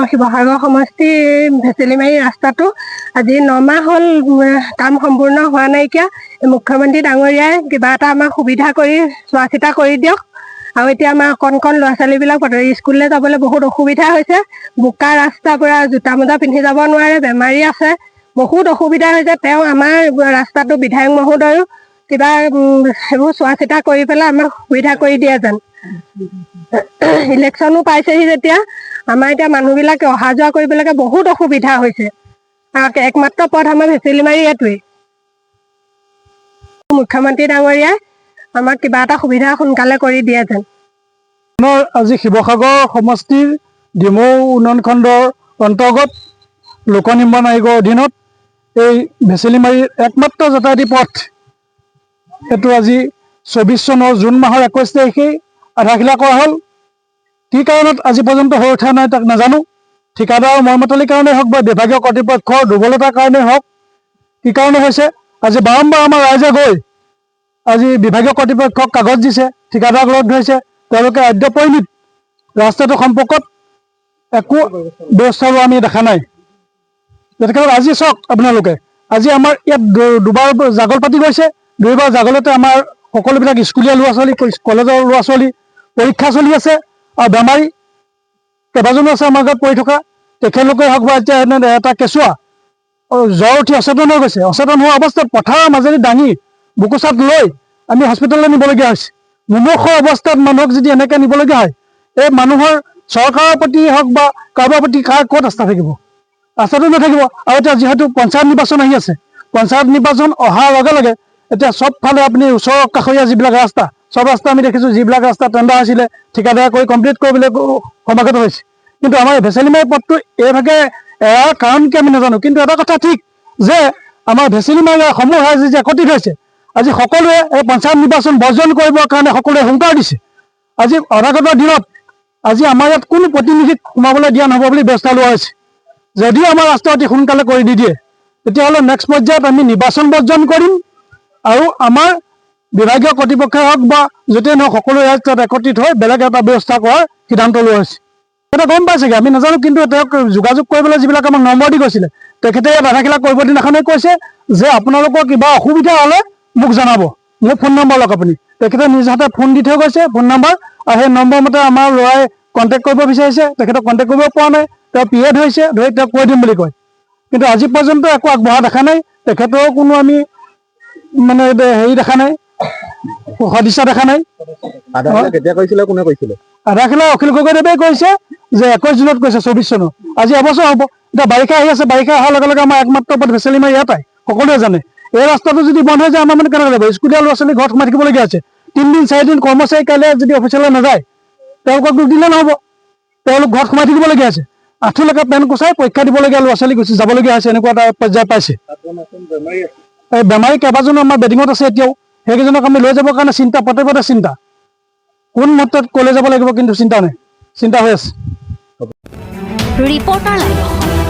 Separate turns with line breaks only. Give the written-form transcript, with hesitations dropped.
শিৱসাগৰ সমষ্টি ভেচেলিমাৰী ৰাস্তাটো আজি 9 মাহ হ'ল কাম সম্পূৰ্ণ হোৱা নাইকিয়া। মুখ্যমন্ত্ৰী ডাঙৰীয়াই কিবা এটা আমাক সুবিধা কৰি চোৱা চিতা কৰি দিয়ক। আৰু এতিয়া আমাৰ কণ ল'ৰা ছোৱালীবিলাক স্কুললৈ যাবলৈ বহুত অসুবিধা হৈছে। বোকা ৰাস্তা পুৰা জোতা মোজা পিন্ধি যাব নোৱাৰে, বেমাৰী আছে, বহুত অসুবিধা হৈছে। তেওঁ আমাৰ ৰাস্তাটো বিধায়ক মহোদয়ো কিবা সেইবোৰ চোৱা চিতা কৰি পেলাই আমাক সুবিধা কৰি দিয়ে যেন। ইলেকশ্যনো পাইছেহি যেতিয়া আমাৰ এতিয়া মানুহবিলাকে অহা যোৱা কৰিবলৈকে বহুত অসুবিধা হৈছে। একমাত্ৰ পথ আমাৰ ভেচেলিমাৰী এইটোৱেই। মুখ্যমন্ত্ৰী ডাঙৰীয়াই আমাক কিবা এটা সুবিধা সোনকালে কৰি দিয়ে যেন।
আজি শিৱসাগৰ সমষ্টিৰ ডিমৌ উন্নয়ন খণ্ডৰ অন্তৰ্গত লোক নিৰ্মাণ আয়োগৰ অধীনত এই ভেচেলিমাৰীৰ একমাত্ৰ যাতায়াতী পথ এইটো আজি 24 চনৰ জুন মাহৰ 21 তাৰিখেই আধাখিলা কৰা হ'ল। কি কাৰণত আজি পৰ্যন্ত হৈ উঠা নাই তাক নাজানো। ঠিকাদাৰৰ মৰ্মতলিৰ কাৰণেই হওক বা বিভাগীয় কৰ্তৃপক্ষৰ দুৰ্বলতাৰ কাৰণেই হওক, কি কাৰণে হৈছে আজি বাৰম্বাৰ আমাৰ ৰাইজে গৈ আজি বিভাগীয় কৰ্তৃপক্ষক কাগজ দিছে, ঠিকাদাৰক লগ ধৰিছে। তেওঁলোকে আদ্য পৰিণিত ৰাস্তাটো সম্পৰ্কত একো ব্যৱস্থা লোৱা আমি দেখা নাই। গতিকে আজি চাওক আপোনালোকে, আজি আমাৰ ইয়াত দুবাৰ জাগল পাতি গৈছে। দুইবাৰ জাগলতে আমাৰ সকলোবিলাক স্কুলীয়া ল'ৰা ছোৱালী, কলেজৰ ল'ৰা ছোৱালী পৰীক্ষা চলি আছে আৰু বেমাৰী কেইবাজনো আছে আমাৰ গাঁৱত পৰি থকা। তেখেতলোকে হওক বা এতিয়া এটা কেঁচুৱা জ্বৰ উঠি অচেতন হৈ গৈছে। অচেতন হোৱা অৱস্থাত পথাৰৰ মাজেদি দাঙি বুকুচাত লৈ আমি হস্পিটেললৈ নিবলগীয়া হৈছে। মুমূৰ্ষু অৱস্থাত মানুহক যদি এনেকৈ নিবলগীয়া হয়, এই মানুহৰ চৰকাৰৰ প্ৰতি হওক বা কাৰোবাৰ প্ৰতি ক'ত আস্থা থাকিব? আস্থাটো নাথাকিব। আৰু এতিয়া যিহেতু পঞ্চায়ত নিৰ্বাচন আহি আছে, পঞ্চায়ত নিৰ্বাচন অহাৰ লগে লগে এতিয়া চবফালে আপুনি ওচৰৰ কাষৰীয়া যিবিলাক ৰাস্তা, চব ৰাস্তা আমি দেখিছোঁ যিবিলাক ৰাস্তা টেণ্ডাৰ হৈছিলে ঠিকাদাৰ কৰি কমপ্লিট কৰিবলৈ সমাগত হৈছে। কিন্তু আমাৰ ভেচেলিমাৰী পথটো এইভাগে এৰাৰ কাৰণ কি আমি নাজানো। কিন্তু এটা কথা ঠিক যে আমাৰ ভেচেলিমাৰী সমূহ ৰাইজ যে একত্ৰিত হৈছে, আজি সকলোৱে এই পঞ্চায়ত নিৰ্বাচন বৰ্জন কৰিবৰ কাৰণে সকলোৱে হুংকাৰ দিছে। আজি অনাগত দিনত আজি আমাৰ ইয়াত কোনো প্ৰতিনিধিক সোমাবলৈ দিয়া নহ'ব বুলি ব্যৱস্থা লোৱা হৈছে। যদিও আমাৰ ৰাস্তা অতি সোনকালে কৰি নিদিয়ে, তেতিয়াহ'লে নেক্সট পৰ্যায়ত আমি নিৰ্বাচন বৰ্জন কৰিম আৰু আমাৰ বিভাগীয় কৰ্তৃপক্ষই হওক বা য'তেই নহওক সকলো ৰাইজ তাত একত্ৰিত হৈ বেলেগ এটা ব্যৱস্থা কৰাৰ সিদ্ধান্ত লোৱা হৈছে। এটা গম পাইছেগৈ, আমি নাজানো। কিন্তু তেওঁক যোগাযোগ কৰিবলৈ যিবিলাক আমাক নম্বৰ দি গৈছিলে, তেখেতে ইয়াত আধাখিলা কৰিব দিনাখনেই কৈছে যে আপোনালোকৰ কিবা অসুবিধা হ'লে মোক জনাব, মোৰ ফোন নম্বৰ লওক আপুনি। তেখেতে নিজ হাতে ফোন দি থৈ গৈছে, ফোন নম্বৰ, আৰু সেই নম্বৰ মতে আমাৰ ল'ৰাই কণ্টেক্ট কৰিব বিচাৰিছে। তেখেতক কণ্টেক্ট কৰিব পৰা নাই। তেওঁ পিয়ে ধৰিছে, ধৰি তেওঁক কৈ দিম বুলি কয়। কিন্তু আজি পৰ্যন্ত একো আগবঢ়া দেখা নাই। তেখেতৰো কোনো আমি মানে হেৰি দেখা নাই, সদিচ্ছা দেখা নাই।
কেতিয়া কৈছিলে, কোনে কৈছিলে?
আধাখিলা অখিল গগৈদেৱে কৈছে যে 21 জুনত কৈছে, 24 চনৰ। আজি এবছৰ হ'ব। এতিয়া বাৰিষা আহি আছে, বাৰিষা অহাৰ লগে লগে আমাৰ একমাত্ৰ পথ ভেচেলিমাৰী এটাই, সকলোৱে জানে। এই ৰাস্তাটো যদি বন্ধ হৈ যায় আমাৰ মানে কেনেকৈ যাব? স্কুলীয়া ল'ৰা ছোৱালী ঘৰত সোমাই থাকিবলগীয়া হৈছে। 3 দিন 4 দিন কৰ্মচাৰী কাইলৈ যদি অফিচলৈ নাযায়, তেওঁলোকক দুখ দিলে নহ'ব। তেওঁলোক ঘৰত সোমাই থাকিবলগীয়া হৈছে। আঁঠুলৈকে পেন কোচাই পৰীক্ষা দিবলগীয়া ল'ৰা ছোৱালী গুচি যাবলগীয়া হৈছে। এনেকুৱা এটা পৰ্যায় পাইছে। এই বেমাৰী কেইবাজনো আমাৰ বেডিঙত আছে এতিয়াও। সেইকেইজনক আমি লৈ যাবৰ কাৰণে চিন্তা, প্ৰত্যেকতে চিন্তা। কোন মুহূৰ্তত ক'লৈ যাব লাগিব কিন্তু চিন্তা নাই, চিন্তা হৈ আছে।
Reporter live.